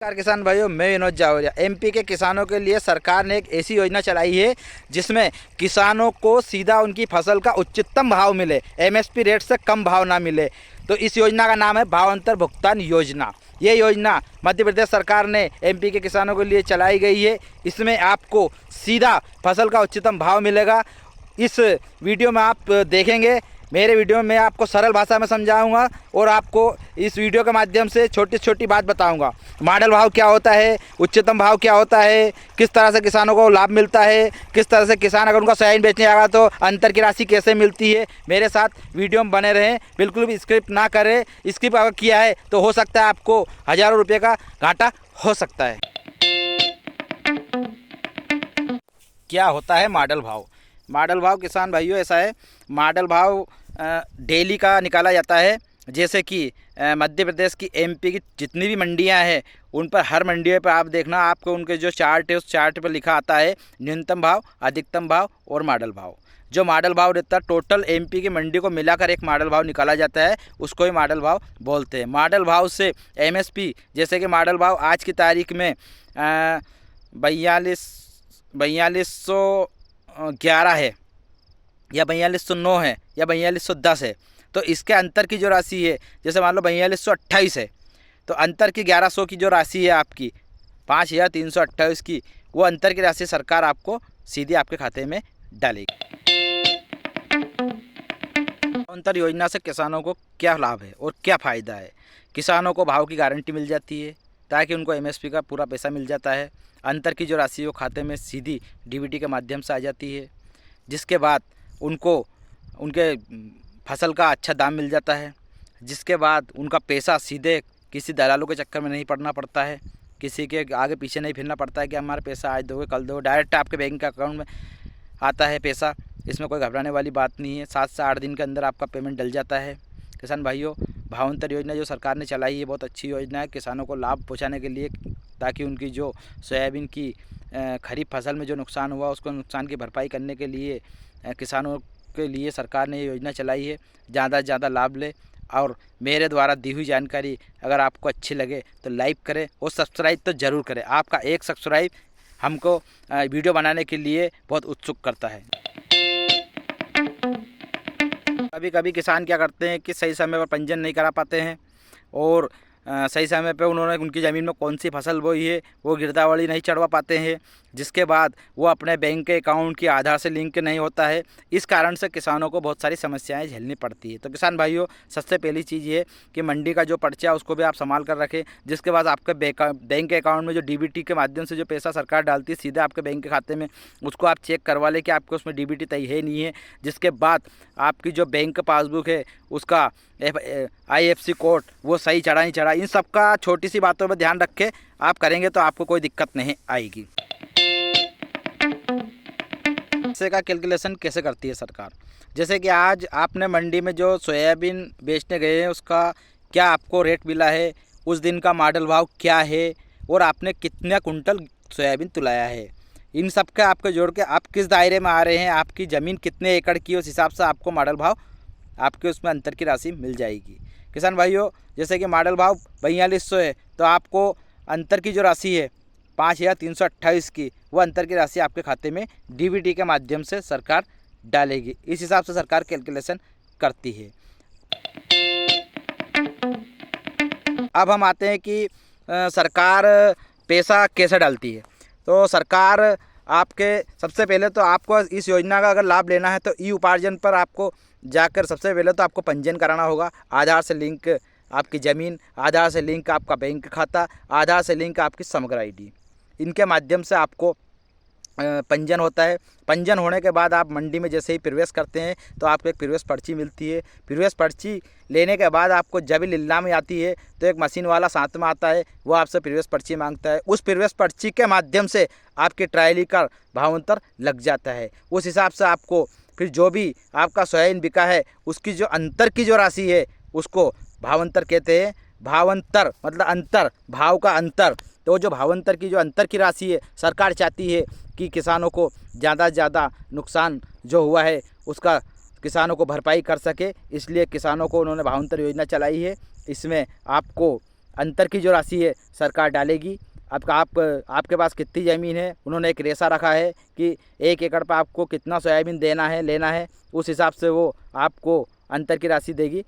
नमस्कार किसान भाइयों, मैं विनोद जावरिया। एमपी के किसानों के लिए सरकार ने एक ऐसी योजना चलाई है जिसमें किसानों को सीधा उनकी फसल का उच्चतम भाव मिले, एमएसपी रेट से कम भाव ना मिले। तो इस योजना का नाम है भावांतर भुगतान योजना। ये योजना मध्य प्रदेश सरकार ने एमपी के किसानों के लिए चलाई गई है। इसमें आपको सीधा फसल का उच्चतम भाव मिलेगा। इस वीडियो में आप देखेंगे, मेरे वीडियो में मैं आपको सरल भाषा में समझाऊंगा और आपको इस वीडियो के माध्यम से छोटी छोटी बात बताऊंगा। मॉडल भाव क्या होता है, उच्चतम भाव क्या होता है, किस तरह से किसानों को लाभ मिलता है, किस तरह से किसान अगर उनका सोयाबीन बेचने आएगा तो अंतर की राशि कैसे मिलती है। मेरे साथ वीडियो में बने रहें, बिल्कुल भी स्क्रिप्ट ना करें। स्क्रिप्ट अगर किया है तो हो सकता है आपको हज़ारों रुपये का घाटा हो सकता है। क्या होता है मॉडल भाव? मॉडल भाव किसान भाइयों ऐसा है, मॉडल भाव डेली का निकाला जाता है। जैसे कि मध्य प्रदेश की एमपी की जितनी भी मंडियां हैं उन पर हर मंडियों पर आप देखना, आपको उनके जो चार्ट है उस चार्ट पर लिखा आता है न्यूनतम भाव, अधिकतम भाव और मॉडल भाव। जो मॉडल भाव रहता है टोटल एमपी की मंडी को मिलाकर एक मॉडल भाव निकाला जाता है, उसको ही मॉडल भाव बोलते हैं। मॉडल भाव से एमएसपी, जैसे कि मॉडल भाव आज की तारीख में 4211 है या 4209 है या 4210 है। तो इसके अंतर की जो राशि है, जैसे मान लो 4228 है, तो अंतर की 1100 की जो राशि है आपकी 5328 की, वो अंतर की राशि सरकार आपको सीधी आपके खाते में डालेगी। अंतर योजना से किसानों को क्या लाभ है और क्या फ़ायदा है? किसानों को भाव की गारंटी मिल जाती है ताकि उनको एमएसपी का पूरा पैसा मिल जाता है। अंतर की जो राशि वो खाते में सीधी डीबीटी के माध्यम से आ जाती है, जिसके बाद उनको उनके फसल का अच्छा दाम मिल जाता है। जिसके बाद उनका पैसा सीधे किसी दलालों के चक्कर में नहीं पड़ना पड़ता है, किसी के आगे पीछे नहीं फिरना पड़ता है कि हमारा पैसा आज दोगे कल दोगे। डायरेक्ट आपके बैंक के अकाउंट में आता है पैसा। इसमें कोई घबराने वाली बात नहीं है। 7 से 8 दिन के अंदर आपका पेमेंट डल जाता है। किसान भाइयों, भावांतर योजना जो सरकार ने चलाई है बहुत अच्छी योजना है किसानों को लाभ पहुँचाने के लिए, ताकि उनकी जो सोयाबीन की खरीफ फसल में जो नुकसान हुआ उसको नुकसान की भरपाई करने के लिए किसानों के लिए सरकार ने ये योजना चलाई है। ज़्यादा से ज़्यादा लाभ ले और मेरे द्वारा दी हुई जानकारी अगर आपको अच्छी लगे तो लाइक करें और सब्सक्राइब तो ज़रूर करें। आपका एक सब्सक्राइब हमको वीडियो बनाने के लिए बहुत उत्सुक करता है। कभी कभी किसान क्या करते हैं कि सही समय पर पंजीयन नहीं करा पाते हैं और सही समय पे उन्होंने उनकी ज़मीन में कौन सी फसल बोई है वो गिरदावरी नहीं चढ़वा पाते हैं, जिसके बाद वो अपने बैंक के अकाउंट की आधार से लिंक नहीं होता है। इस कारण से किसानों को बहुत सारी समस्याएं झेलनी पड़ती है। तो किसान भाइयों, सबसे पहली चीज़ ये कि मंडी का जो पर्चा उसको भी आप संभाल कर रखें। जिसके बाद आपके बैंक के अकाउंट में जो डीबीटी के माध्यम से जो पैसा सरकार डालती है सीधे आपके बैंक के खाते में, उसको आप चेक करवा लें कि आपके उसमें डीबीटी तय है नहीं है। जिसके बाद आपकी जो बैंक पासबुक है उसका IFSC कोड वो सही चढ़ा नहीं चढ़ा, इन सब का छोटी सी बातों पर ध्यान रखें। आप करेंगे तो आपको कोई दिक्कत नहीं आएगी। पैसे का कैलकुलेशन कैसे करती है सरकार? जैसे कि आज आपने मंडी में जो सोयाबीन बेचने गए हैं उसका क्या आपको रेट मिला है, उस दिन का मॉडल भाव क्या है और आपने कितने कुंटल सोयाबीन तुलाया है, इन सब का आपको जोड़ के आप किस दायरे में आ रहे हैं, आपकी ज़मीन कितने एकड़ की, उस हिसाब से आपको मॉडल भाव आपके उसमें अंतर की राशि मिल जाएगी। किसान भाइयों, जैसे कि मॉडल भाव 4200 है तो आपको अंतर की जो राशि है 5328 की, वो अंतर की राशि आपके खाते में डीबीटी के माध्यम से सरकार डालेगी। इस हिसाब से सरकार कैलकुलेशन करती है। अब हम आते हैं कि सरकार पैसा कैसे डालती है। तो सरकार आपके सबसे पहले तो आपको इस योजना का अगर लाभ लेना है तो ई उपार्जन पर आपको जाकर सबसे पहले तो आपको पंजीयन कराना होगा। आधार से लिंक आपकी ज़मीन, आधार से लिंक आपका बैंक खाता, आधार से लिंक आपकी समग्र ID, इनके माध्यम से आपको पंजीयन होता है। पंजीयन होने के बाद आप मंडी में जैसे ही प्रवेश करते हैं तो आपको एक प्रवेश पर्ची मिलती है। प्रवेश पर्ची लेने के बाद आपको जब नीलामी आती है तो एक मशीन वाला साथ में आता है, वो आपसे प्रवेश पर्ची मांगता है। उस प्रवेश पर्ची के माध्यम से आपकी ट्रायली का भावांतर लग जाता है। उस हिसाब से आपको फिर जो भी आपका सोयाबीन बिका है उसकी जो अंतर की जो राशि है उसको भावांतर कहते हैं। भावांतर मतलब अंतर, भाव का अंतर। तो जो भावांतर की जो अंतर की राशि है सरकार चाहती है कि किसानों को ज़्यादा से ज़्यादा नुकसान जो हुआ है उसका किसानों को भरपाई कर सके, इसलिए किसानों को उन्होंने भावांतर योजना चलाई है। इसमें आपको अंतर की जो राशि है सरकार डालेगी। आपके पास कितनी ज़मीन है, उन्होंने एक रेशा रखा है कि 1 एकड़ पर आपको कितना सोयाबीन देना है, लेना है, उस हिसाब से वो आपको अंतर की राशि देगी।